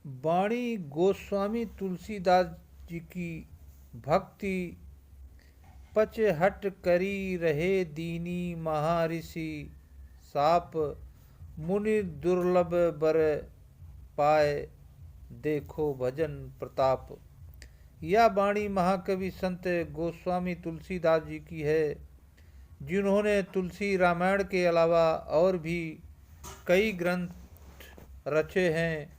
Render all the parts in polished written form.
वाणी गोस्वामी तुलसीदास जी की भक्ति पच हट करी रहे दीनी महर्षि साप मुनि दुर्लभ बर पाए देखो भजन प्रताप। यह वाणी महाकवि संत गोस्वामी तुलसीदास जी की है, जिन्होंने तुलसी रामायण के अलावा और भी कई ग्रंथ रचे हैं।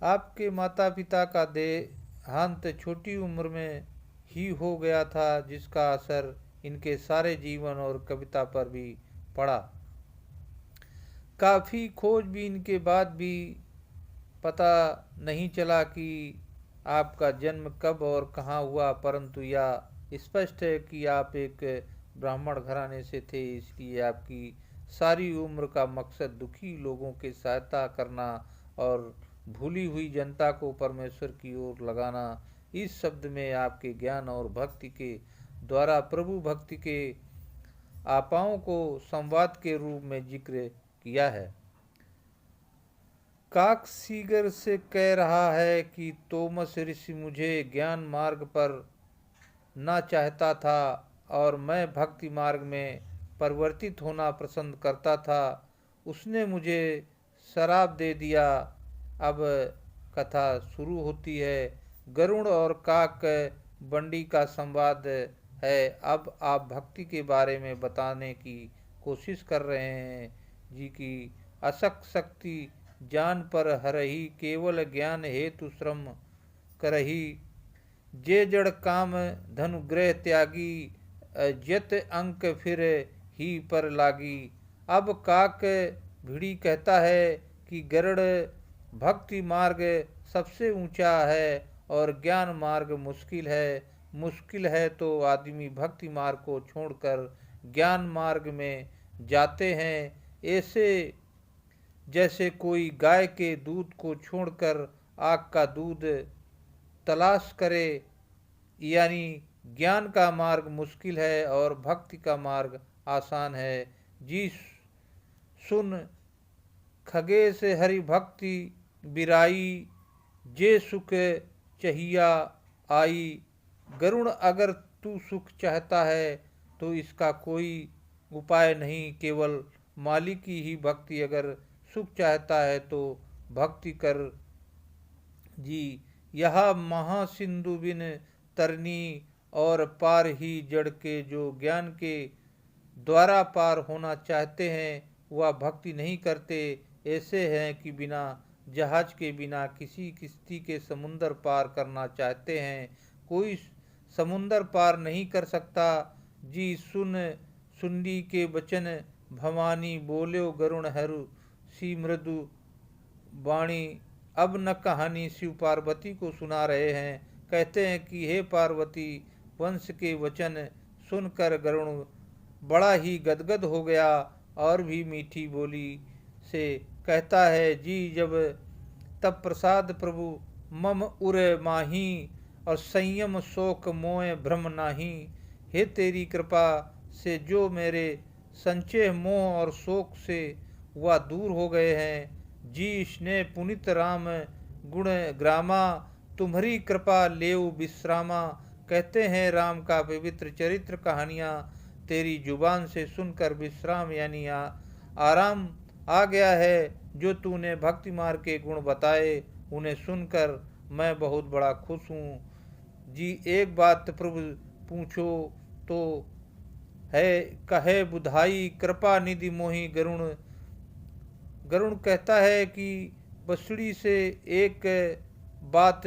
आपके माता पिता का देहांत छोटी उम्र में ही हो गया था, जिसका असर इनके सारे जीवन और कविता पर भी पड़ा। काफ़ी खोजबीन के बाद भी पता नहीं चला कि आपका जन्म कब और कहाँ हुआ, परंतु यह स्पष्ट है कि आप एक ब्राह्मण घराने से थे, इसलिए आपकी सारी उम्र का मकसद दुखी लोगों की सहायता करना और भूली हुई जनता को परमेश्वर की ओर लगाना। इस शब्द में आपके ज्ञान और भक्ति के द्वारा प्रभु भक्ति के आपाओं को संवाद के रूप में जिक्र किया है। काक सीगर से कह रहा है कि तोमस ऋषि मुझे ज्ञान मार्ग पर ना चाहता था और मैं भक्ति मार्ग में परिवर्तित होना पसंद करता था। उसने मुझे शराब दे दिया। अब कथा शुरू होती है। गरुड़ और काक बंडी का संवाद है। अब आप भक्ति के बारे में बताने की कोशिश कर रहे हैं जी की असक शक्ति जान पर हरही, केवल ज्ञान हेतु श्रम करही। जे जड़ काम धनुग्रह त्यागी, जत अंक फिर ही पर लागी। अब काक भिड़ी कहता है कि गरुड़ भक्ति मार्ग सबसे ऊंचा है और ज्ञान मार्ग मुश्किल है। मुश्किल है तो आदमी भक्ति मार्ग को छोड़कर ज्ञान मार्ग में जाते हैं। ऐसे जैसे कोई गाय के दूध को छोड़कर आग का दूध तलाश करे। यानी ज्ञान का मार्ग मुश्किल है और भक्ति का मार्ग आसान है। जी सुन खगेश हरि भक्ति बिराई, जे सुख चाहिया आई। गरुड़ अगर तू सुख चाहता है तो इसका कोई उपाय नहीं, केवल मालिक की ही भक्ति। अगर सुख चाहता है तो भक्ति कर जी। यह महासिंधु बिन तरनी और पार ही जड़ के जो ज्ञान के द्वारा पार होना चाहते हैं वह भक्ति नहीं करते। ऐसे हैं कि बिना जहाज के बिना किसी किश्ती के समुंदर पार करना चाहते हैं, कोई समुंदर पार नहीं कर सकता। जी सुन सुंडी के वचन भवानी, बोल्यो गरुण हरू सी मृदु वाणी। अब न कहानी शिव पार्वती को सुना रहे हैं। कहते हैं कि हे पार्वती, वंश के वचन सुनकर गरुण बड़ा ही गदगद हो गया और भी मीठी बोली से कहता है जी जब तब प्रसाद प्रभु मम उर माही, और संयम शोक मोह भ्रम नाही। हे तेरी कृपा से जो मेरे संचय मोह और शोक से वह दूर हो गए हैं। जी स्नेह पुनित राम गुण ग्रामा, तुम्हारी कृपा लेव विश्रामा। कहते हैं राम का पवित्र चरित्र कहानियाँ तेरी जुबान से सुनकर विश्राम यानी आराम आ गया है। जो तूने भक्ति मार्ग के गुण बताए उन्हें सुनकर मैं बहुत बड़ा खुश हूँ। जी एक बात प्रभु पूछो तो है, कहे बुधाई कृपा निधि मोहि गरुण। गरुण कहता है कि बसड़ी से एक बात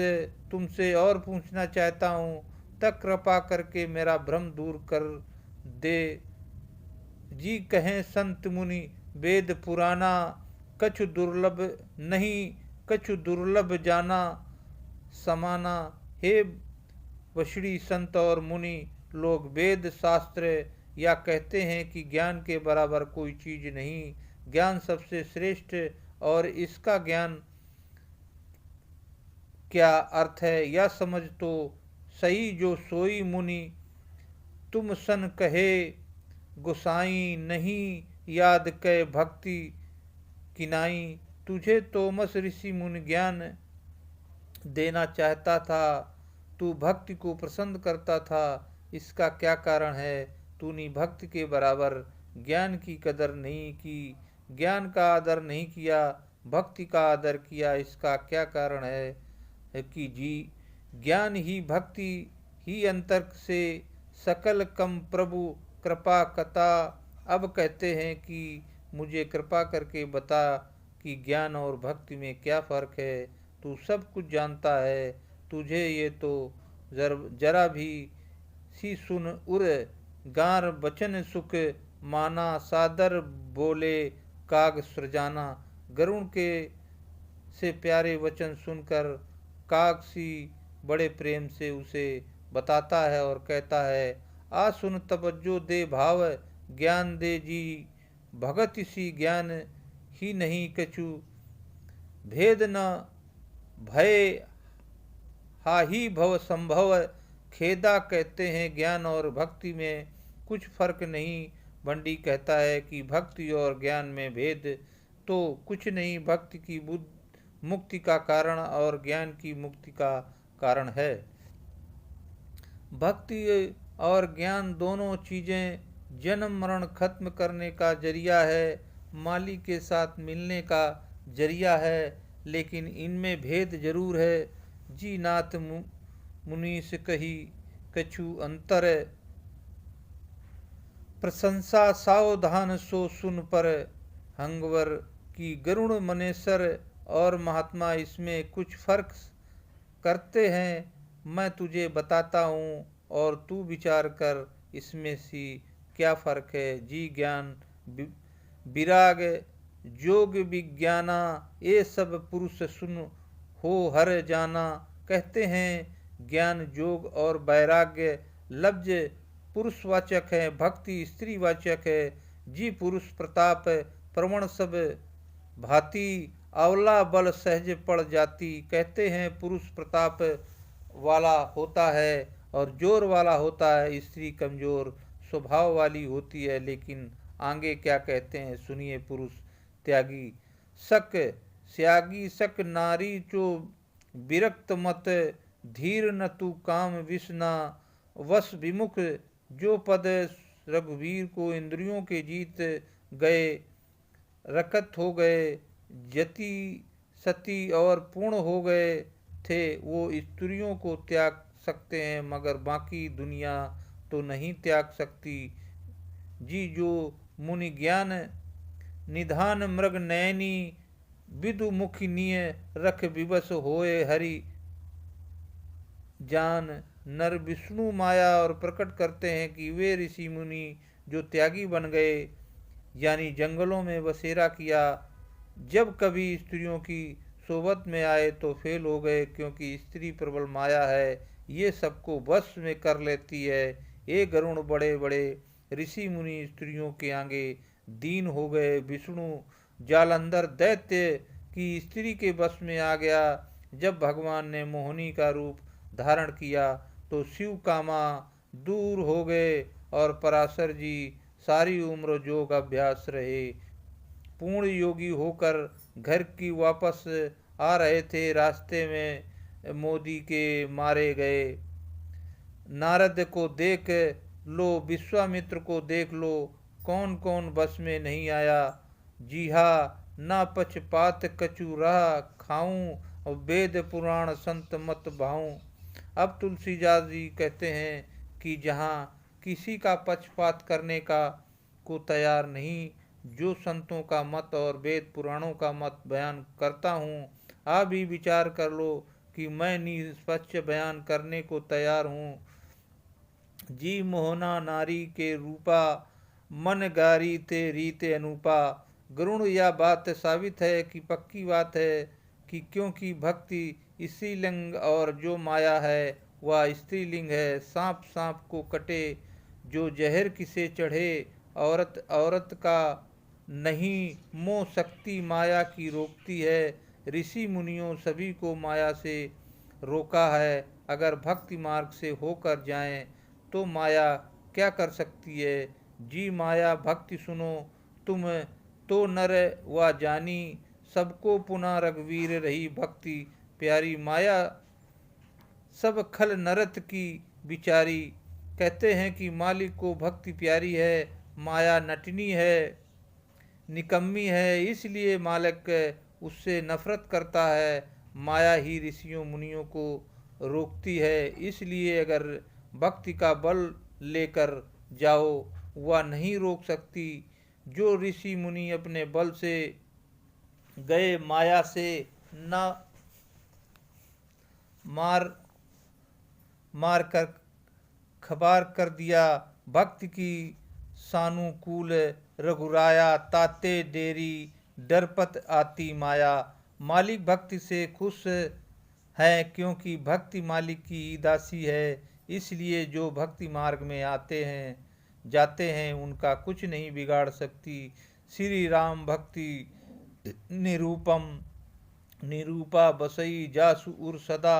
तुमसे और पूछना चाहता हूँ, तक कृपा करके मेरा भ्रम दूर कर दे। जी कहें संत मुनि वेद पुराना, कछु दुर्लभ नहीं कछु दुर्लभ जाना समाना। हे वषड़ी संत और मुनि लोग वेद शास्त्र या कहते हैं कि ज्ञान के बराबर कोई चीज नहीं। ज्ञान सबसे श्रेष्ठ और इसका ज्ञान क्या अर्थ है यह समझ तो सही जो सोई मुनि तुम सन कहे। गोसाई नहीं याद कै भक्ति किनाई, तुझे तोमस ऋषि मुनि ज्ञान देना चाहता था, तू भक्ति को पसंद करता था, इसका क्या कारण है? तूने भक्ति के बराबर ज्ञान की कदर नहीं की, ज्ञान का आदर नहीं किया, भक्ति का आदर किया, इसका क्या कारण है? कि जी ज्ञान ही भक्ति ही अंतर से सकल कम प्रभु कृपा कथा। अब कहते हैं कि मुझे कृपा करके बता कि ज्ञान और भक्ति में क्या फर्क है। तू सब कुछ जानता है, तुझे ये तो जरा भी सी सुन उर गार बचन सुख माना, सादर बोले काग सृजाना। गरुण के से प्यारे वचन सुनकर काग सी बड़े प्रेम से उसे बताता है और कहता है, आ सुन तवज्जो दे भाव, ज्ञान दे जी भगत सी ज्ञान ही नहीं कछु, भेद न भय हा ही भव संभव। खेदा कहते हैं ज्ञान और भक्ति में कुछ फर्क नहीं। बंडी कहता है कि भक्ति और ज्ञान में भेद तो कुछ नहीं, भक्ति की मुक्ति का कारण और ज्ञान की मुक्ति का कारण है। भक्ति और ज्ञान दोनों चीजें जन्म मरण खत्म करने का जरिया है, मालिक के साथ मिलने का जरिया है, लेकिन इनमें भेद जरूर है। जी नाथ मुनीस कही कछु अंतर, प्रशंसा सावधान सो सुन पर, हंगवर की गरुण मनेसर और महात्मा इसमें कुछ फर्क करते हैं। मैं तुझे बताता हूँ और तू विचार कर इसमें सी क्या फर्क है। जी ज्ञान विराग जोग विज्ञाना, ये सब पुरुष सुन हो हर जाना। कहते हैं ज्ञान जोग और वैराग्य लफ्ज पुरुषवाचक है, भक्ति स्त्रीवाचक है। जी पुरुष प्रताप प्रवण सब भांति, अवला बल सहज पड़ जाती। कहते हैं पुरुष प्रताप वाला होता है और जोर वाला होता है, स्त्री कमजोर स्वभाव वाली होती है। लेकिन आगे क्या कहते हैं सुनिए। पुरुष त्यागी सक त्यागी सक नारी चो विरक्त मत, धीर न तू काम विषना वश विमुख। जो पद रघुवीर को इंद्रियों के जीत गए, रकत हो गए, जति सती और पूर्ण हो गए थे, वो स्त्रियों को त्याग सकते हैं मगर बाकी दुनिया तो नहीं त्याग सकती। जी जो मुनि ज्ञान निधान मृग नयनी, विदु मुखी निय रख विवश होए हरि जान। नर विष्णु माया और प्रकट करते हैं कि वे ऋषि मुनि जो त्यागी बन गए, यानी जंगलों में बसेरा किया, जब कभी स्त्रियों की सोबत में आए तो फेल हो गए, क्योंकि स्त्री प्रबल माया है, ये सबको वश में कर लेती है। ये गरुण बड़े बड़े ऋषि मुनि स्त्रियों के आगे दीन हो गए। विष्णु जालंधर दैत्य की स्त्री के वश में आ गया। जब भगवान ने मोहिनी का रूप धारण किया तो शिव कामा दूर हो गए और पराशर जी सारी उम्र योग अभ्यास रहे। पूर्ण योगी होकर घर की वापस आ रहे थे, रास्ते में मोदी के मारे गए। नारद को देख लो, विश्वामित्र को देख लो, कौन कौन बस में नहीं आया। जी हाँ, ना पक्षपात कछु रहा खाऊं, और वेद पुराण संत मत भाऊं। अब तुलसीदास जी कहते हैं कि जहाँ किसी का पक्षपात करने का को तैयार नहीं, जो संतों का मत और वेद पुराणों का मत बयान करता हूँ, आप भी विचार कर लो कि मैं निष्पक्ष बयान करने को तैयार हूँ। जी मोहना नारी के रूपा, मन गारी ते रीते अनूपा। गरुण यह बात साबित है कि पक्की बात है कि क्योंकि भक्ति स्त्रीलिंग और जो माया है वह स्त्रीलिंग है। सांप सांप को कटे, जो जहर किसे चढ़े, औरत औरत का नहीं मोह शक्ति माया की रोकती है। ऋषि मुनियों सभी को माया से रोका है। अगर भक्ति मार्ग से होकर जाएं तो माया क्या कर सकती है। जी माया भक्ति सुनो तुम तो नर व जानी, सबको पुनः रघुवीर रही भक्ति प्यारी। माया सब खल नरत की बिचारी। कहते हैं कि मालिक को भक्ति प्यारी है, माया नटनी है, निकम्मी है, इसलिए मालिक उससे नफरत करता है। माया ही ऋषियों मुनियों को रोकती है, इसलिए अगर भक्ति का बल लेकर जाओ वह नहीं रोक सकती। जो ऋषि मुनि अपने बल से गए, माया से न मार कर खबार कर दिया। भक्ति की सानुकूल रघुराया, ताते देरी डरपत आती माया। मालिक भक्ति से खुश है, क्योंकि भक्ति मालिक की दासी है। इसलिए जो भक्ति मार्ग में आते हैं जाते हैं उनका कुछ नहीं बिगाड़ सकती। श्री राम भक्ति निरूपम निरूपा बसई जासु उर सदा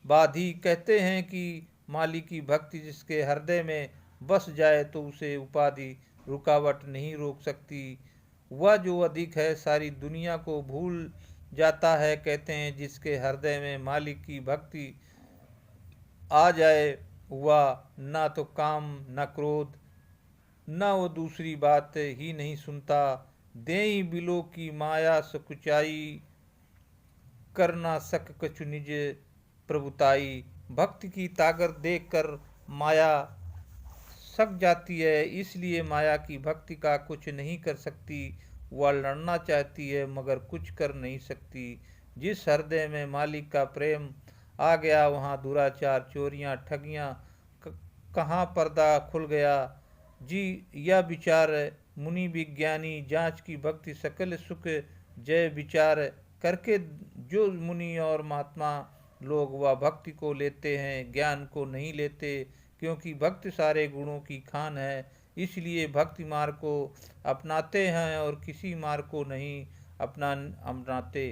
बाधी। कहते हैं कि मालिक की भक्ति जिसके हृदय में बस जाए तो उसे उपाधि रुकावट नहीं रोक सकती। वह जो अधिक है सारी दुनिया को भूल जाता है। कहते हैं जिसके हृदय में मालिक की भक्ति आ जाए वह ना तो काम न क्रोध न वो दूसरी बात ही नहीं सुनता। देई बिलो की माया सकुचाई, कर ना सक कछु निज प्रभुताई। भक्ति की ताकत देखकर माया सक जाती है, इसलिए माया की भक्ति का कुछ नहीं कर सकती। वह लड़ना चाहती है मगर कुछ कर नहीं सकती। जिस हृदय में मालिक का प्रेम आ गया वहाँ दुराचार चोरियाँ ठगियाँ कहाँ पर्दा खुल गया। जी यह विचार मुनि विज्ञानी जांच की भक्ति सकल सुख जय विचार करके जो मुनि और महात्मा लोग वह भक्ति को लेते हैं, ज्ञान को नहीं लेते, क्योंकि भक्ति सारे गुणों की खान है। इसलिए भक्ति मार्ग को अपनाते हैं और किसी मार्ग को नहीं अपनाते।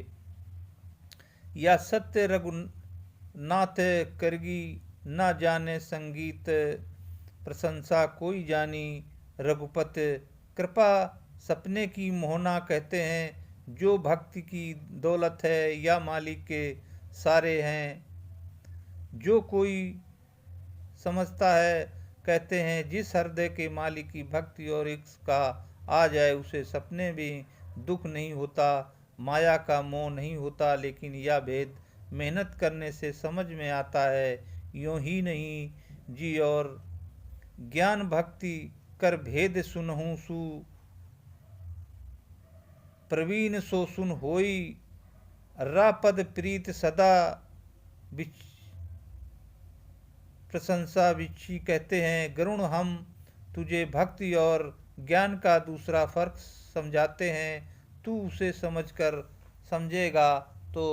या सत्य रघुनाथ करगी न जाने संगीत, प्रशंसा कोई जानी रघुपत कृपा सपने की मोहना। कहते हैं जो भक्ति की दौलत है या मालिक के सारे हैं, जो कोई समझता है। कहते हैं जिस हृदय के मालिक की भक्ति और इश्क का आ जाए उसे सपने में दुख नहीं होता, माया का मोह नहीं होता। लेकिन यह भेद मेहनत करने से समझ में आता है। यूं ही नहीं जी और ज्ञान भक्ति कर भेद सुनहु सु, प्रवीण सो सुन होई रापद प्रीत सदा प्रशंसा बिछी। कहते हैं गरुण हम तुझे भक्ति और ज्ञान का दूसरा फर्क समझाते हैं। तू उसे समझकर समझेगा तो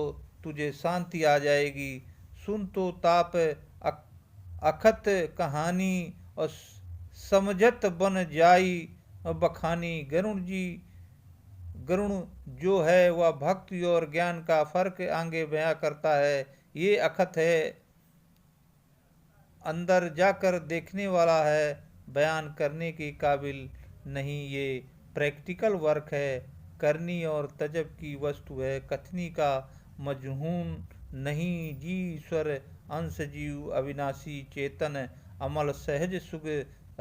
तुझे शांति आ जाएगी। सुन तो ताप अखत कहानी और समझत बन जाई बखानी। गरुण जो है वह भक्ति और ज्ञान का फर्क आगे बयां करता है। ये अखत है, अंदर जाकर देखने वाला है, बयान करने के काबिल नहीं। ये प्रैक्टिकल वर्क है, करनी और तजब की वस्तु है, कथनी का मजहून नहीं। जी ईश्वर अंश जीव अविनाशी चेतन अमल सहज सुख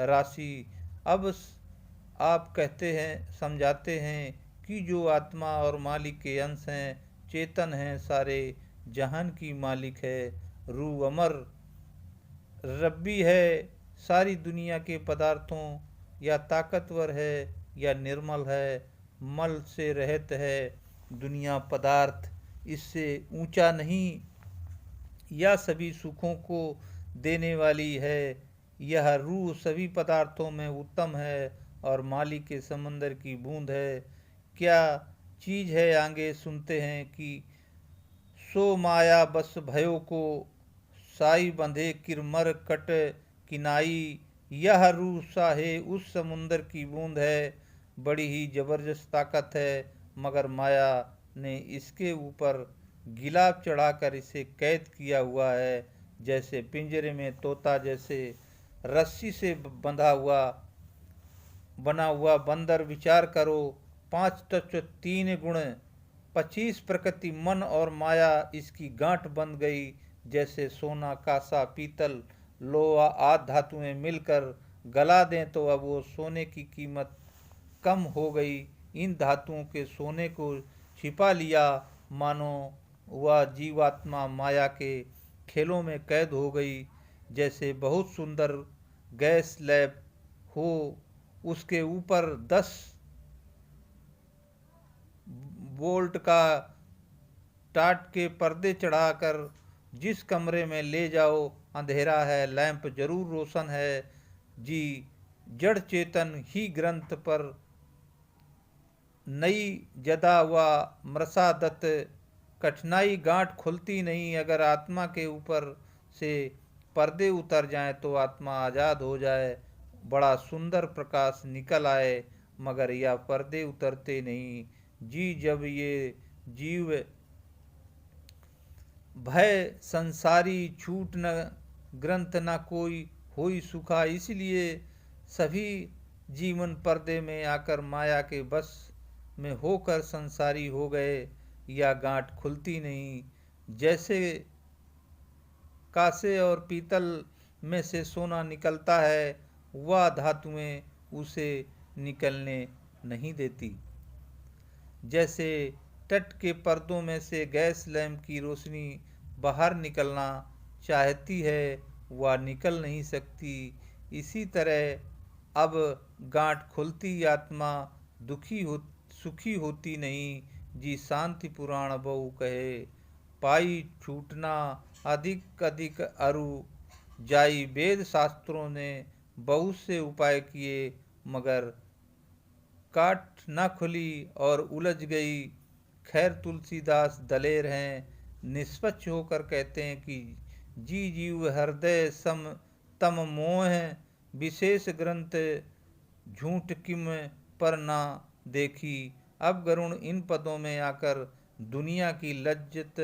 राशि। अब आप कहते हैं समझाते हैं कि जो आत्मा और मालिक के अंश हैं, चेतन हैं, सारे जहान की मालिक है, रूह अमर रब्बी है। सारी दुनिया के पदार्थों या ताकतवर है या निर्मल है, मल से रहित है। दुनिया पदार्थ इससे ऊंचा नहीं, यह सभी सुखों को देने वाली है। यह रूह सभी पदार्थों में उत्तम है और मालिक के समंदर की बूंद है। क्या चीज़ है आगे सुनते हैं कि सो माया बस भयो को, साई बंधे किरमर कट किनाई। यह रूह साहे उस समुंदर की बूंद है, बड़ी ही जबरदस्त ताकत है, मगर माया ने इसके ऊपर गिलाफ चढ़ाकर इसे कैद किया हुआ है। जैसे पिंजरे में तोता जैसे रस्सी से बना हुआ बंदर। विचार करो, 5 तत्व 3 गुण 25 प्रकृति मन और माया इसकी गांठ बन गई। जैसे सोना, कांसा, पीतल, लोहा आदि धातुएं मिलकर गला दें तो अब वो सोने की कीमत कम हो गई। इन धातुओं के सोने को छिपा लिया, मानो वह जीवात्मा माया के खेलों में कैद हो गई। जैसे बहुत सुंदर गैस लैब हो, उसके ऊपर 10 वोल्ट का टाट के पर्दे चढ़ाकर जिस कमरे में ले जाओ अंधेरा है, लैंप जरूर रोशन है जी। जड़ चेतन ही ग्रंथ पर नई जदा व मृषा दत्त, कठिनाई गांठ खुलती नहीं। अगर आत्मा के ऊपर से पर्दे उतर जाएं तो आत्मा आज़ाद हो जाए, बड़ा सुंदर प्रकाश निकल आए, मगर यह पर्दे उतरते नहीं जी। जब ये जीव भय संसारी छूट न ग्रंथ न कोई होई सुखा, इसलिए सभी जीवन पर्दे में आकर माया के बस में होकर संसारी हो गए, या गांठ खुलती नहीं। जैसे कांसे और पीतल में से सोना निकलता है, वह धातुएं उसे निकलने नहीं देती। जैसे तट के पर्दों में से गैस लैंप की रोशनी बाहर निकलना चाहती है, वह निकल नहीं सकती। इसी तरह अब गांठ खुलती आत्मा सुखी होती नहीं जी। शांति पुराण बहु कहे, पाई छूटना अधिक अधिक अरु जाई। वेद शास्त्रों ने बहुत से उपाय किए, मगर काट न खुली और उलझ गई। खैर तुलसीदास दलेर हैं, निष्पक्ष होकर कहते हैं कि जी जीव हृदय सम तम मोह, विशेष ग्रंथ झूठ किम पर ना देखी। अब गरुण इन पदों में आकर दुनिया की लज्जत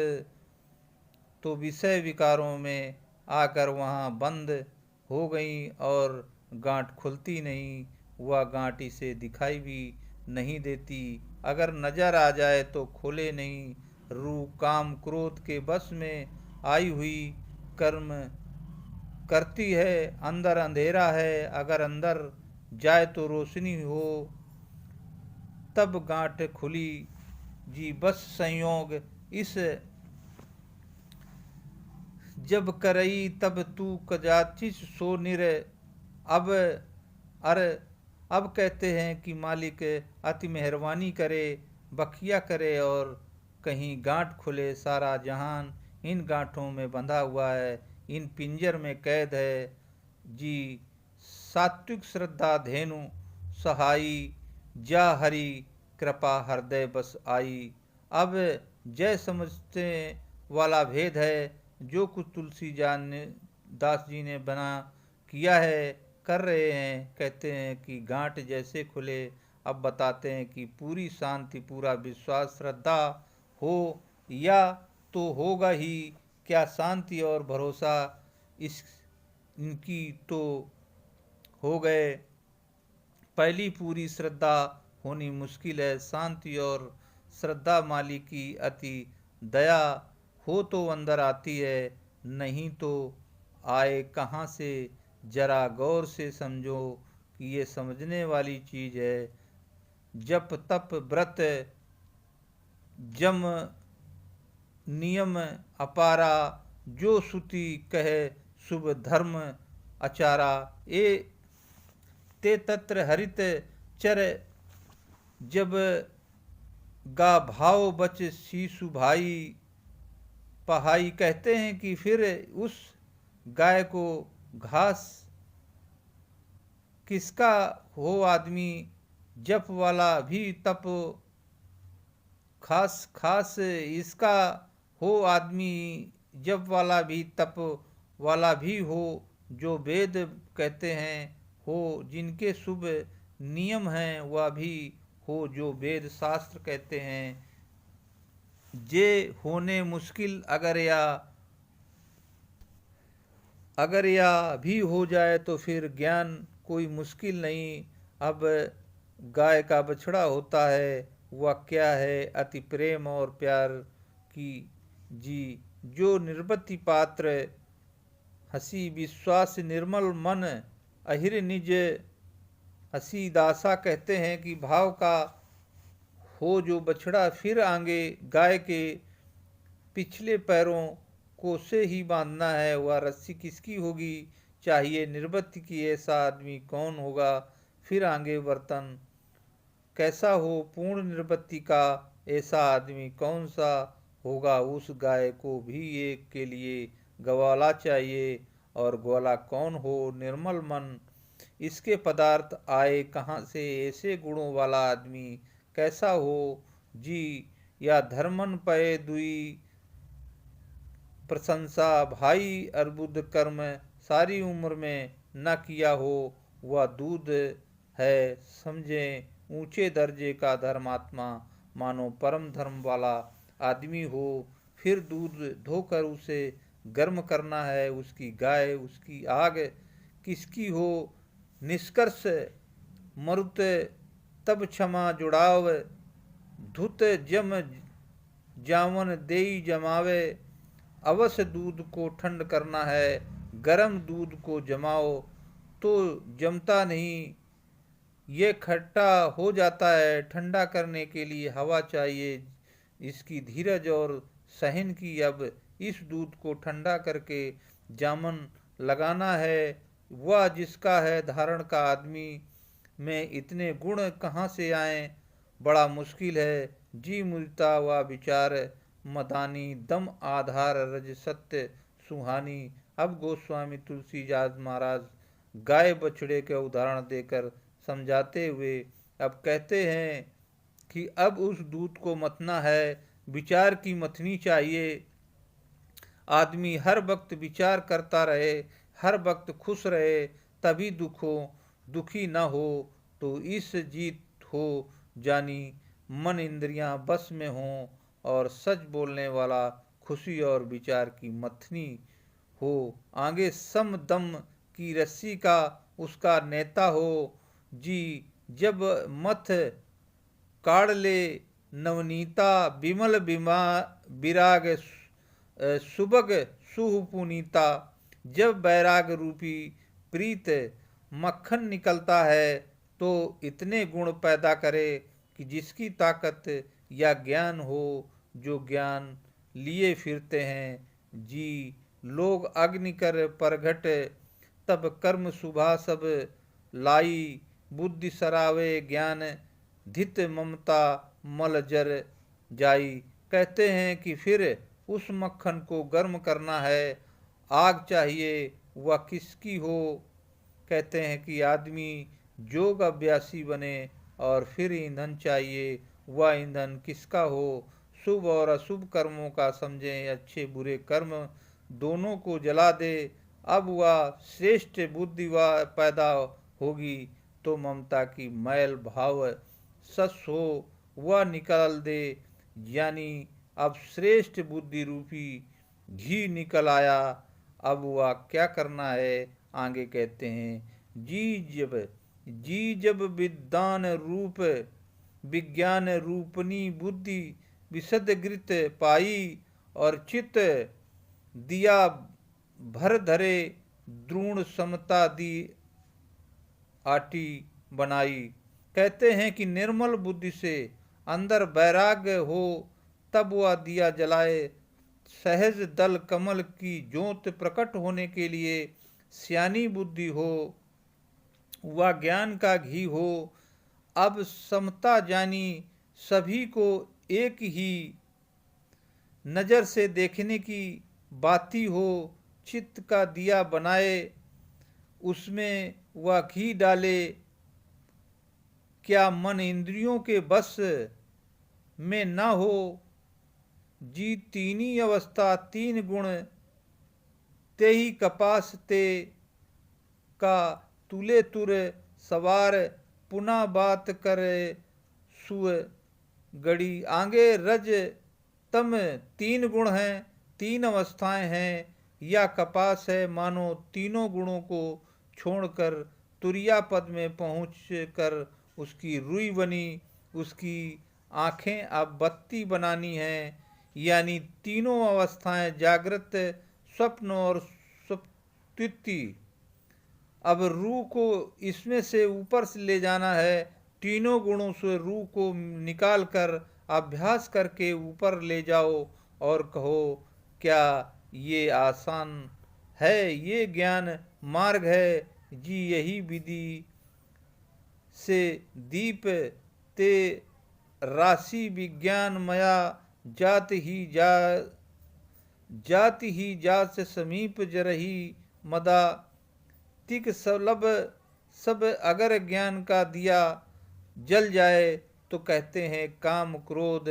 तो विषय विकारों में आकर वहाँ बंद हो गई और गांठ खुलती नहीं। वह गांठ इसे दिखाई भी नहीं देती, अगर नजर आ जाए तो खोले नहीं। रूप काम क्रोध के बस में आई हुई कर्म करती है, अंदर अंधेरा है, अगर अंदर जाए तो रोशनी हो, तब गांठ खुली जी। बस संयोग इस जब करई तब तू कजाचिस सो निर। अब कहते हैं कि मालिक अति मेहरबानी करे, बखिया करे और कहीं गांठ खुले। सारा जहान इन गांठों में बंधा हुआ है, इन पिंजर में कैद है जी। सात्विक श्रद्धा धेनु सहाई, जा हरि कृपा हृदय बस आई। अब जय समझते वाला भेद है, जो कुछ दास जी ने बना किया है, कर रहे हैं। कहते हैं कि गांठ जैसे खुले। अब बताते हैं कि पूरी शांति, पूरा विश्वास, श्रद्धा हो या तो होगा ही क्या। शांति और भरोसा इनकी तो हो गए, पहली पूरी श्रद्धा होनी मुश्किल है। शांति और श्रद्धा माली की अति दया हो तो अंदर आती है, नहीं तो आए कहाँ से। जरा गौर से समझो कि ये समझने वाली चीज है। जप तप व्रत जम नियम अपारा, जो श्रुति कहे शुभ धर्म आचारा। ते तत्र हरित चर, जब गा भाव बच शीशु भाई पहाई। कहते हैं कि फिर उस गाय को घास किसका हो आदमी, जप वाला भी तप खास इसका हो आदमी, जप वाला भी तप वाला भी हो, जो वेद कहते हैं हो, जिनके शुभ नियम हैं वह भी हो, जो वेद शास्त्र कहते हैं। जे होने मुश्किल अगर या भी हो जाए तो फिर ज्ञान कोई मुश्किल नहीं। अब गाय का बछड़ा होता है, वह क्या है अति प्रेम और प्यार की जी। जो निर्बति पात्र हसी विश्वास निर्मल मन अहिर निज हसी दासा। कहते हैं कि भाव का हो जो बछड़ा फिर आगे गाय के पिछले पैरों को से ही बांधना है, वह रस्सी किसकी होगी चाहिए निर्बत्ति की। ऐसा आदमी कौन होगा फिर आगे वर्तन कैसा हो पूर्ण निर्बत्ति का। ऐसा आदमी कौन सा होगा उस गाय को भी एक के लिए ग्वाला चाहिए। और ग्वाला कौन हो निर्मल मन इसके पदार्थ आए कहाँ से। ऐसे गुणों वाला आदमी कैसा हो जी। या धर्मन पय दुई प्रशंसा भाई अर्बुद कर्म सारी उम्र में न किया हो। वह दूध है समझे ऊंचे दर्जे का धर्मात्मा। मानो परम धर्म वाला आदमी हो। फिर दूध धोकर उसे गर्म करना है। उसकी गाय उसकी आग किसकी हो निष्कर्ष मरुत तब क्षमा जुड़ाव। धुत जम जावन देई जमावे। अवश्य दूध को ठंड करना है। गर्म दूध को जमाओ तो जमता नहीं, ये खट्टा हो जाता है। ठंडा करने के लिए हवा चाहिए इसकी धीरज और सहन की। अब इस दूध को ठंडा करके जामन लगाना है। वह जिसका है धारण का आदमी में इतने गुण कहाँ से आए बड़ा मुश्किल है जी। मुदिता व विचार मदानी दम आधार रज सत्य सुहानी। अब गोस्वामी तुलसीदास महाराज गाय बछड़े के उदाहरण देकर समझाते हुए अब कहते हैं कि अब उस दूध को मथना है। विचार की मथनी चाहिए। आदमी हर वक्त विचार करता रहे, हर वक्त खुश रहे, तभी दुखी न हो। तो इस जीत हो जानी मन इंद्रियां बस में हों और सच बोलने वाला खुशी और विचार की मथनी हो। आगे सम दम की रस्सी का उसका नेता हो जी। जब मथ काढ़ ले नवनीता विमल विराग सुबग सुह पुनीता। जब बैराग रूपी प्रीत मक्खन निकलता है तो इतने गुण पैदा करे कि जिसकी ताकत या ज्ञान हो जो ज्ञान लिए फिरते हैं जी। लोग अग्नि कर परघट तब कर्म शुभा सब लाई। बुद्धि सरावे ज्ञान धित ममता मल जर जाई। कहते हैं कि फिर उस मक्खन को गर्म करना है। आग चाहिए वह किसकी हो। कहते हैं कि आदमी योग अभ्यासी बने और फिर ईंधन चाहिए वह ईंधन किसका हो। शुभ और अशुभ कर्मों का समझें, अच्छे बुरे कर्म दोनों को जला दे। अब वह श्रेष्ठ बुद्धि वह पैदा होगी तो ममता की मैल भाव सस हो वह निकाल दे। यानी अब श्रेष्ठ बुद्धि रूपी घी निकल आया। अब वह क्या करना है आगे कहते हैं जी जब विद्वान रूप विज्ञान रूपनी बुद्धि विशदगृत पाई और चित्त दिया भर धरे द्रोण समता दी आटी बनाई। कहते हैं कि निर्मल बुद्धि से अंदर वैराग्य हो तब वह दिया जलाए। सहज दल कमल की ज्योत प्रकट होने के लिए सियानी बुद्धि हो वह ज्ञान का घी हो। अब समता जानी सभी को एक ही नजर से देखने की बाती हो। चित्त का दिया बनाए उसमें वह घी डाले। क्या मन इंद्रियों के बस में न हो जी। तीनी अवस्था तीन गुण ते ही कपास ते का तुले तुर सवार। पुनः बात करे सुअ गड़ी। आगे रज तम तीन गुण हैं, तीन अवस्थाएं हैं या कपास है। मानो तीनों गुणों को छोड़कर तुरिया पद में पहुँच कर उसकी रुई बनी, उसकी आंखें अब बत्ती बनानी हैं, यानी तीनों अवस्थाएं जागृत, स्वप्न और सुप्ति। अब रूह को इसमें से ऊपर से ले जाना है। तीनों गुणों से रूह को निकाल कर अभ्यास करके ऊपर ले जाओ और कहो, क्या ये आसान है? ये ज्ञान मार्ग है जी। यही विधि से दीप ते राशि विज्ञान मया जात ही जात से समीप जरही मदा तिक सलब सब। अगर ज्ञान का दिया जल जाए तो कहते हैं काम क्रोध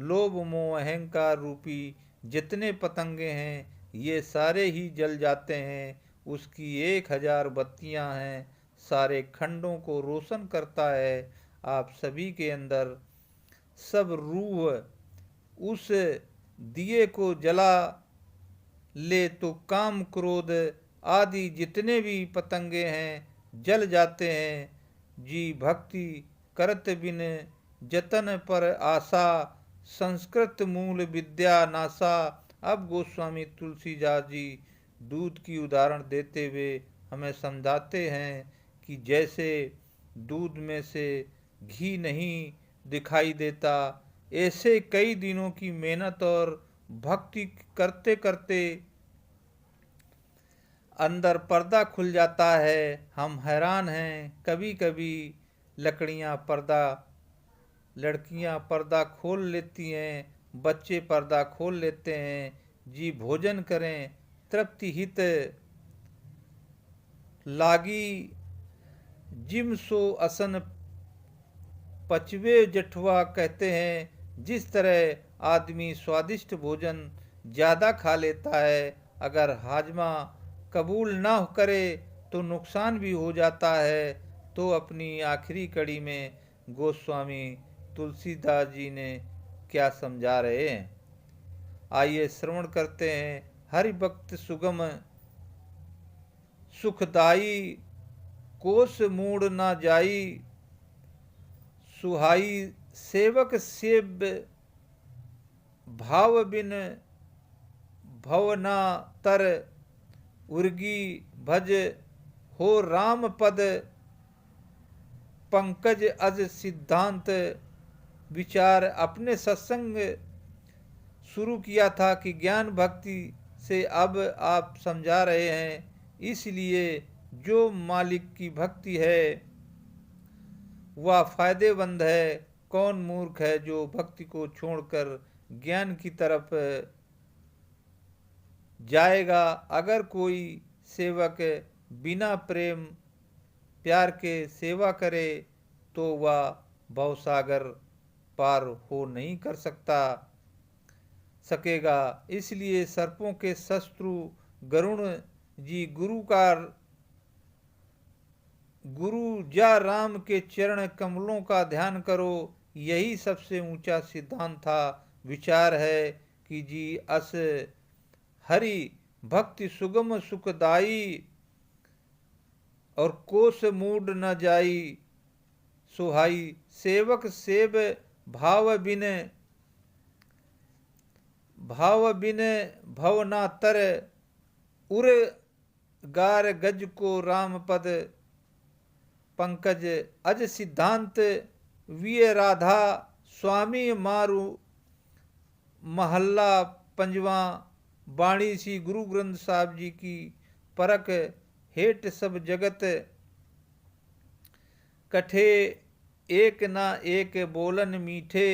लोभ मोह अहंकार रूपी जितने पतंगे हैं ये सारे ही जल जाते हैं। उसकी 1000 बत्तियां हैं, सारे खंडों को रोशन करता है। आप सभी के अंदर सब रूह उस दिए को जला ले तो काम क्रोध आदि जितने भी पतंगे हैं जल जाते हैं जी। भक्ति करत बिन जतन पर आशा, संस्कृत मूल विद्या नासा। अब गोस्वामी तुलसीदास जी दूध की उदाहरण देते हुए हमें समझाते हैं कि जैसे दूध में से घी नहीं दिखाई देता, ऐसे कई दिनों की मेहनत और भक्ति करते करते अंदर पर्दा खुल जाता है। हम हैरान हैं, कभी कभी लड़कियां पर्दा खोल लेती हैं, बच्चे पर्दा खोल लेते हैं जी। भोजन करें तृप्ति हित लागी, जिम सो असन पचवे जठवा। कहते हैं जिस तरह आदमी स्वादिष्ट भोजन ज़्यादा खा लेता है, अगर हाजमा कबूल ना करे तो नुकसान भी हो जाता है। तो अपनी आखिरी कड़ी में गोस्वामी तुलसीदास जी ने क्या समझा रहे हैं, आइए श्रवण करते हैं। हरि भक्त सुगम सुखदाई, कोस मूड ना जाई, सुहाई सेवक सेव भाव बिन भवना तर। उर्गी भज हो राम पद, पंकज अज सिद्धांत विचार। अपने सत्संग शुरू किया था कि ज्ञान भक्ति से अब आप समझा रहे हैं, इसलिए जो मालिक की भक्ति है वह फायदेमंद है। कौन मूर्ख है जो भक्ति को छोड़कर ज्ञान की तरफ जाएगा। अगर कोई सेवक बिना प्रेम प्यार के सेवा करे तो वह भवसागर पार हो नहीं कर सकेगा। इसलिए सर्पों के शत्रु गरुण जी गुरु जा राम के चरण कमलों का ध्यान करो। यही सबसे ऊंचा सिद्धांत था। विचार है कि जी अस हरि भक्ति सुगम सुखदाई, और कोस मूड न जाई, सुहाई सेवक सेव भाव बिन भवना तर। उर गार गज को राम पद, पंकज अज सिद्धांत विय राधा। स्वामी मारू महल्ला पंजवा। बाणी सी गुरु ग्रंथ साहब जी की परख हेठ सब जगत, कठे एक ना एक बोलन मीठे।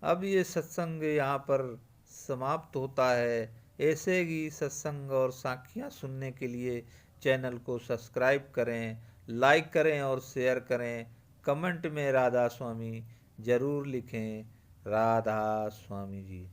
अब ये सत्संग यहाँ पर समाप्त होता है। ऐसे ही सत्संग और साखियाँ सुनने के लिए चैनल को सब्सक्राइब करें, लाइक करें और शेयर करें। कमेंट में राधा स्वामी जरूर लिखें। राधा स्वामी जी।